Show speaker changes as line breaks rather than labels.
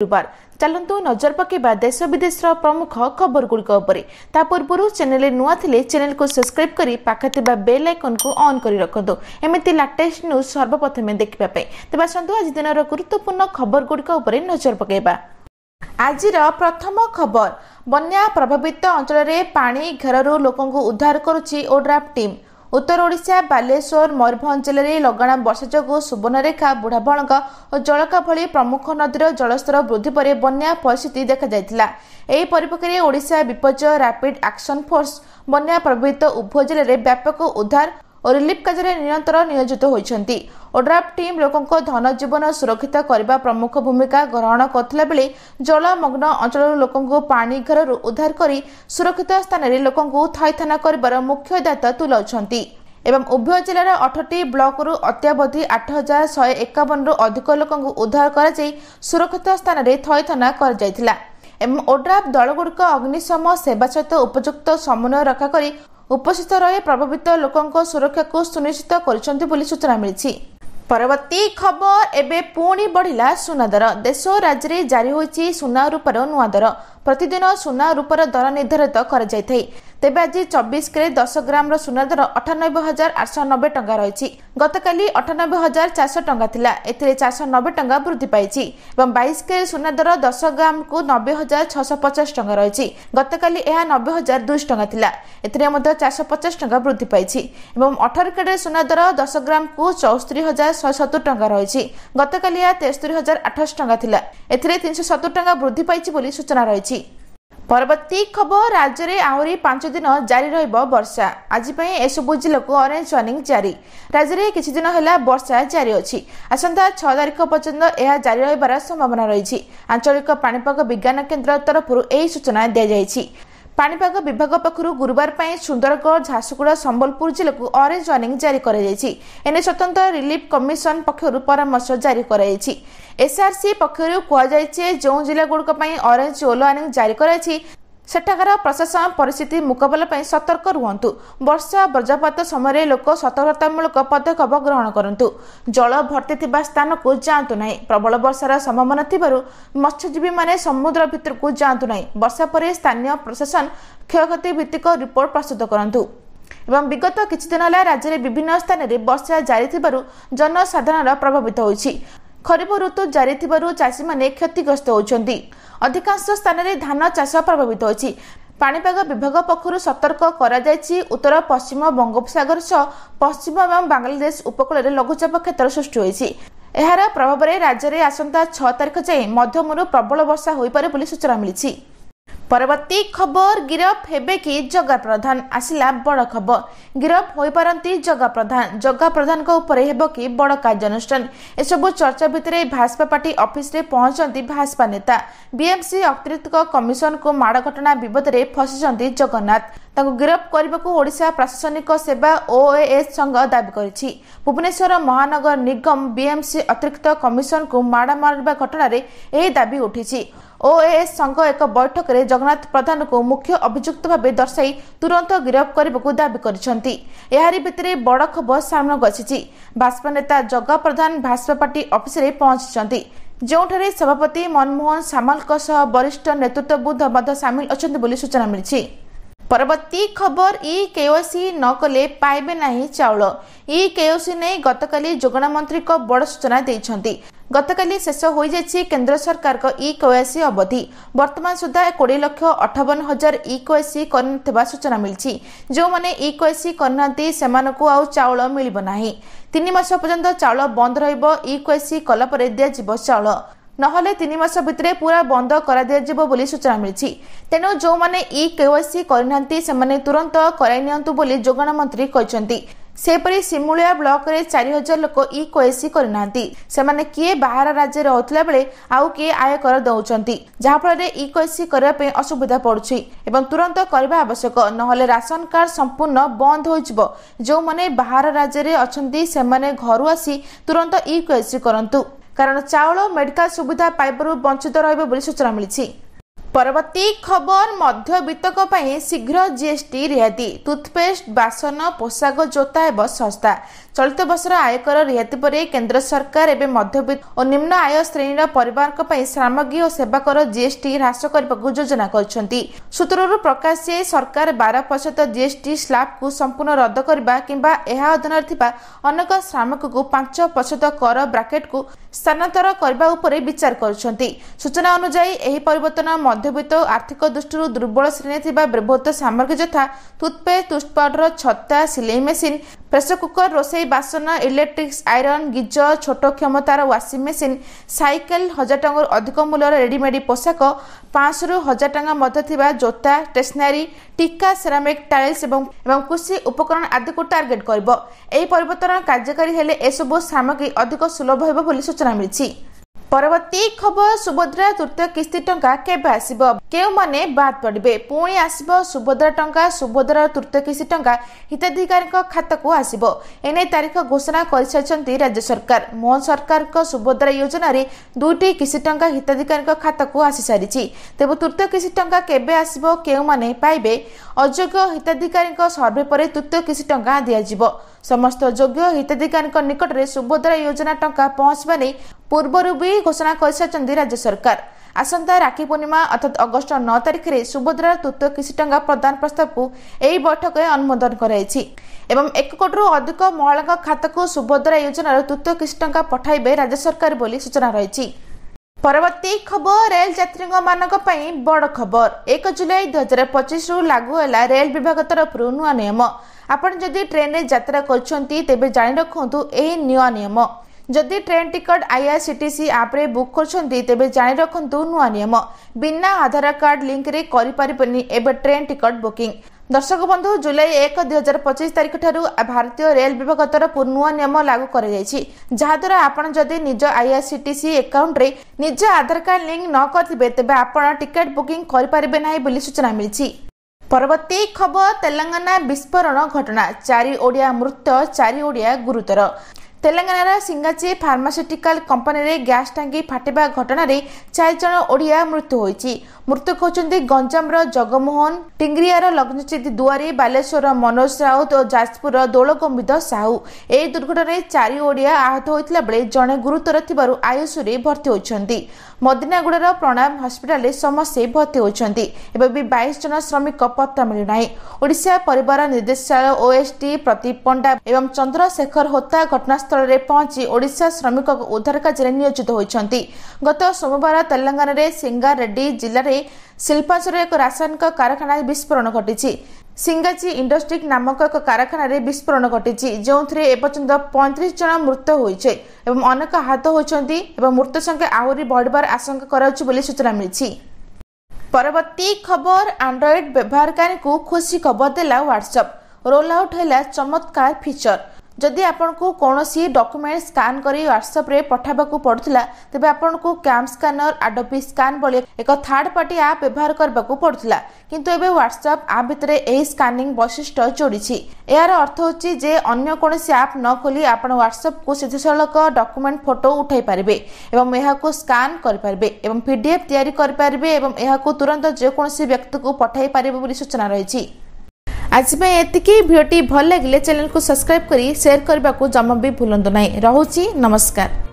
गुरुवार चलतु नजर पकेबा देश विदेश प्रमुख खबर गुड़िक ता पूर्व चैनल नुआ थिले चैनल को सब्सक्राइब करी पाखे थिबा बेल आइकन को ऑन करी रखंतु एमिति लेटेस्ट न्यूज सर्वप्रथमे देखिबा पे। तेबा संतु आज दिनर गुरुत्वपूर्ण खबर गुड़िक नजर पकेबा। आजिर प्रथम खबर बन्या प्रभावित अंचल में पानी घेरु लोकंकु उद्धार करुछि ओड्राफ टीम। उत्तर ओडिशा बालेश्वर मयूरभंज जिले में लगाण वर्षा जोगु सुवर्णरेखा बुढ़ाबलंग और जलका भली प्रमुख नदीर जलस्तर वृद्धि पर बन्या परिस्थिति देखा जायतिला। एही परिप्रेक्षी में ओडिशा विपर्यय रैपिड एक्शन फोर्स बन्या प्रभावित उभय जिले में व्यापक उद्धार और रिलीफ कार्य निरंतर नियोजित होइछंती। ओड्राफ टीम लोकों धन जीवन सुरक्षित करने प्रमुख भूमिका ग्रहण करथिला बेले जलमग्न अंचल लोकों पानी घेरु उद्धार करी सुरक्षित स्थान में लोकों थैथान कर मुख्य दायित्व तुलाउछंती। एवं उभय जिलार 8टी ब्लॉक रु अत्यावधि 8151 रु अधिक लोकों उद्धार कर सुरक्षित स्थान में थैथान कर जायतिला। एवं ओड्राफ दलगुड़िक अग्निशम सेवा सहित उपयुक्त समन्वय रक्षा करी उपस्थित रही प्रभावित लोकों सुरक्षा को सुनिश्चित करिसेंति बोली सूचना मिली। परवर्ती खबर एबे पुणी बढ़िला सुना दर। देश राज्य में जारी होइछि सुना रूपर नुआ दर। प्रतिदिन सुना रूपर दर निर्धारित कर जायथाय। तेबे आज 24 के 10 ग्राम सुना दर 98,890 टंका रही। गतकाली 98,400 टंका थिला। एथिरे 490 टंका वृद्धि पाइछि। एवं 22 के सुना दर 10 ग्राम को 90,650 टंका रही। गतकाली यह 90,200 टंका थिला। एथिरे मध्ये 450 टंका वृद्धि पाइछि। एवं 18 के सुना दर 10 ग्राम को 64,170 टंका रही। गतकाली यह 63,028 टंका थिला। एथिरे 370 टंका वृद्धि पाइछि बोली सूचना रही। परवर्ती खबर राज्य में आहरी 5 दिन जारी रहिबो वर्षा। आज एसबू जिला को ऑरेंज वार्निंग जारी। राज्य में किछि दिन है वर्षा जारी अछि। आसंता 6 तारिख पर्यंत यह जारी रहिबार संभावना रही। आंचलिक पाणीपाग विज्ञान केन्द्र तरफ यही सूचना दी जाइछि। पाणीपाग विभाग पक्षरु गुरुवार सुंदरगढ़ झारसुगुड़ा संबलपुर जिला को ऑरेंज वार्निंग जारी एने स्वतंत्र रिलीफ कमिशन पक्षरु परामर्श जारी कराइछि। एसआरसी पक्षरु कहुଯାଇଛି जो जिला गुड़िक ऑरेंज येलो वार्निंग जारी कराइछि सेठाकार प्रशासन परिस्थिति मुकाबला सतर्क रुहंतु। वर्षा वज्रपात समय लोक सतर्कतामूलक पदक्षेप ग्रहण करंतु। जल भर्ती थिबा स्थान को जातु नहीं। प्रबल वर्षार संभावना थिबारु मत्स्यजीवी माने समुद्र भितर को जातु नहीं। वर्षा पर स्थानीय प्रशासन क्षयक्षति भित्तिक रिपोर्ट प्रस्तुत करंतु। एवं विगत किछि दिन राज्य में विभिन्न स्थान में वर्षा जारी थिबारु जनसाधारण प्रभावित होइछि। खरीफ ऋतु जारी थिबारु चाषी माने क्षतिग्रस्त होउछंती। अधिकांश स्थान में धान चाष प्रभावित होइछि। पाणीपाग विभाग पक्षरु सतर्क करा जायछि। उत्तर पश्चिम बंगोपसागर सह पश्चिम एवं बांग्लादेश उपकूल में लघुचाप क्षेत्र सृष्टि होइछि। एहार प्रभाव में राज्य में आसंता 6 तारिख जाए मध्यमरु प्रबल वर्षा होइपारे बोली सूचना मिली। परवर्ती खबर गिरफ हेबे कि जगा प्रधान। आसिला बड़ खबर गिरफ होई पारंती जगा प्रधान। जगा प्रधान को ऊपर हेबो कि बड़ कार्यानुष्ठान। एसबु चर्चा भितर भाजपा पार्टी ऑफिस रे पहुंचती भाजपा नेता। बीएमसी अतिरिक्त कमिशन को माड़ घटना विवाद में फसिଛନ୍ତି जगन्नाथ। ताको गिरफ करने ओडिशा प्रशासनिक सेवा ओएएस संघ दाबी करिछि। भुवनेश्वर महानगर निगम बीएमसी अतिरिक्त कमिशन को माड़ मारिबा घटना रे एही दाबी उठिछि। ओएएस संघ एक बैठक में जगन्नाथ प्रधान को मुख्य अभियुक्त भाव दर्शाई तुरंत गिरफ करने को दाबी करिसेंति। एहारी भितरे बड़ खबर सामने आसिछि। भाजपा नेता जगा प्रधान भाजपा पार्टी ऑफिस रे पहुंचि जोठारे सभापति मनमोहन सामलक सह वरिष्ठ नेतृत्वबृंद सामिल अछंती बोली सूचना मिली। परवर्ती खबर ई केओसी न कले पाइबे नाही चाउल। ई केओसी ने गतकाली जोगणा मंत्री को बड़ सूचना देइछंती। गतकाली शेष हो जाइछि केंद्र सरकार को ई केओसी अवधि। वर्तमान सुधा 20,58,000 ई केओसी करनथिबा सूचना मिली। जो माने ई केओसी करनांती सेमानकु आउ चाउल मिलिबो नाही। 3 मास पर्यंत चाउल बंद रहिबो। ई केओसी कला परे दिया जिवो चाउल नहले 3 मास भितरे पूरा बंद करा दिया जिवो बोली सूचना मिली। तेणु जो माने ई केओसी करनांती सेमाने तुरंत कराई नियंतु बोली जोगणा मंत्री कहचंती। सेपरी सिमुलिया ब्लॉक रे 4,000 लोक ई केओसी करनांती। सेमाने किए बाहर राज्य रहउतला बेले आउ किए आय कर दउचंती जहा फल रे ई केओसी करबा पे असुविधा पड़ुछि एवं तुरंत करबा आवश्यक नहले राशन कार्ड संपूर्ण बंद हो जिवो। जो माने बाहर राज्य रे अछंती सेमाने घरु आसी तुरंत ई केओसी करंतु कारण चाउल मेडिकल सुविधा पाइबारु वंचित रहबे बोली सूचना मिली। परवर्ती खबर मध्यवित्तक ପାଇଁ शीघ्र जीएसटी रिहाती टूथपेस्ट बासन पोशाक जोता एवं सस्ता चलित वर्षर आयकर रिहाती पर केंद्र सरकार एवं मध्यवित्त और निम्न आय श्रेणी परिवार सामग्री और सेवा कर जीएसटी ह्रास करने योजना करछंती। सूत्रରୁ प्रकाश जे सरकार 12% जीएसटी स्लैब को संपूर्ण रद्द करबा किंबा एहा अधीन थिबा अनेक सामग्री को 5% कर ब्राकेट को स्थानांतर करबा उपरे विचार करछंती। सूचना अनुसार एही परिवर्तन मध्यवित्त आर्थिक दृष्टि दुर्बल श्रेणी थिबा व्यवहृत सामग्री यथा टूथपेस्ट टूथ पाउडर छत्ता सिलाई मेसिन प्रेसर कुकर रोसई बासन इलेक्ट्रिक्स आयरन गीजर छोट क्षमतार वाशिंग मेसिन साइकेल 1000 टंका अधिक मूल्यर रेडीमेड पोशाक 500 रु 1000 टंका मध्य थिबा जोता स्टेशनरी टीका सेरामिक टाइल्स एवं कृषि उपकरण आदि को टार्गेट करब। एही परिवर्तन कार्यकारी हेले एसबु सामग्री अधिक सुलभ हेबो बोली सूचना मिलिछि। परवर्ती खबर सुभद्रा तृतीय किस्ती टंका केबे आसीबो केउ माने बाद पड़िबे पुणी आसीबो सुभद्रा टंका सुभद्रा तृतीय किस्ती टंका हिताधिकारी खाता को आसीबो एने तारीख घोषणा करिसचंती राज्य सरकार। मोहन सरकार को सुभद्रा योजना रे दुईटी किस्ती टंका हिताधिकारी खाता को आसी सारिछि। तेबो तृतीय किस्ती टंका केबे आसीबो केउ माने पाइबे अयोग्य हिताधिकारी सर्वे पर तृतीय किस्ती टंका दिया जिवो। समस्त योग्य हिताधिकारी निकट में सुभद्रा योजना टंका पहुंचवा नहीं पूर्व भी घोषणा कर राज्य सरकार। आसंता राखी पूर्णिमा अर्थात अगस्ट 9 तारिख में सुभद्रा तृतीय किस्ती टंका प्रदान प्रस्ताव को यही बैठक में अनुमोदन कराई एवं 1 कोटी रु अधिक महिला खाता को सुभद्रा योजना तृतीय किस्ती टंका पठाइबे राज्य सरकार बोली सूचना रही। परवर्ती खबर रेल यात्री बड़ खबर 1 जुलाई 2025 रु लागू है रेल विभाग तरफ नुआ नियम। आपण जदि ट्रेन रे यात्रा करछंती तेबे जानि रखंतु एही नुआ नियम। जदि ट्रेन टिकट आईआरसीटीसी ऐप रे बुक करछंती तेबे जानि रखंतु नुआ नियम बिना आधार कार्ड लिंक रे करि परिबनी एबे ट्रेन टिकट बुकिंग। दर्शक बंधु जुलाई 1 2025 तारिख ठारू भारतीय रेल विभाग तरफ नुआ नियम लागू कर जायछि जहाद्वारा आपण जदि निज आईआरसीटीसी अकाउंट रे निज आधार कार्ड लिंक न करथिबे तेबे आपण टिकट बुकिंग करि परिबे नाही बोली सूचना मिलिछि। परवर्ती खबर तेलंगाना विस्फोरण घटना 4 ओडिया मृत 4 ओडिया गुरुतर। तेलंगाना सिंगाची फार्मास्यूटिकल कंपनी रे गैस टांगी फाटिबा घटना रे 4 जन ओडिया मृत्यु होईची। मृतक होचंदी गंजाम रो जगमोहन टिंगरियार लग्नचित दुआरी बालेश्वर मनोज राउत और जाजपुर दोलगंबिद साहू। ए दुर्घटना रे 4 ओडिया आहत होइतला बेले जने गुरुतर थिबारु आयुष रे भर्ती होइछंती। मदिनागुड़ार प्रणाम हॉस्पिटल रे समस्ते भर्ती होइछंती एबे भी 22 जन श्रमिक पत्ता मिलु नाही। ओडिशा परिवार निर्देशालय ओएसटी प्रदीप पंडा एवं चंद्रशेखर होता घटनास्थल रे पहुंची ओडिशा श्रमिक उद्धार कार्य नियोजित होइछंती। गत सोमवार तेलंगाना रे सिंगार रेड्डी जिल्ला रे शिल्पांचल एक रासायनिक कारखाना विस्फोरण घटिछि। सिंगाची इंडस्ट्री नामक एक कारखाना रे विस्फोरण घटिछि जोंथरे एपर्यंत 35 जन मृत होइछे एवं अनेक आहत होइछंती एवं मृत्यु संख्या आहुरी बढ़िबार आशंका कराउछि बोली सूचना मिलिछि। परवर्ती खबर एंड्रॉइड व्यवहारकारी को खुशी खबर देला व्हाट्सएप रोल आउट हैला चमत्कार फीचर। जदि आपन को कोनोसी डॉक्यूमेंट स्कैन करी व्हाट्सएप रे पठाबा को पड़थला तबे आपन को कैम स्कैनर एडोबी स्कैन बोले एक थर्ड पार्टी ऐप व्यवहार करबा को पड़थला किंतु एबे व्हाट्सएप ऐप भितरे एही स्कैनिंग वैशिष्ट्य जोड़ीछि। एयार अर्थ होछि जे अन्य कोनोसी ऐप न खोली आपन व्हाट्सएप को सीधासलख डॉक्यूमेंट फोटो उठाई पारिबे एवं एहा को स्कैन करि पारिबे एवं पीडीएफ तयारी करि पारिबे एवं एहा को तुरंत जे कोनोसी व्यक्ति को पठाई पारिबे बोली सूचना रहिछि। आज में एतिकी भिडियोटी भल लगिले चैनल को सब्सक्राइब करी शेयर करबा को जमा भी भूलंतु नाही। रहुछि नमस्कार।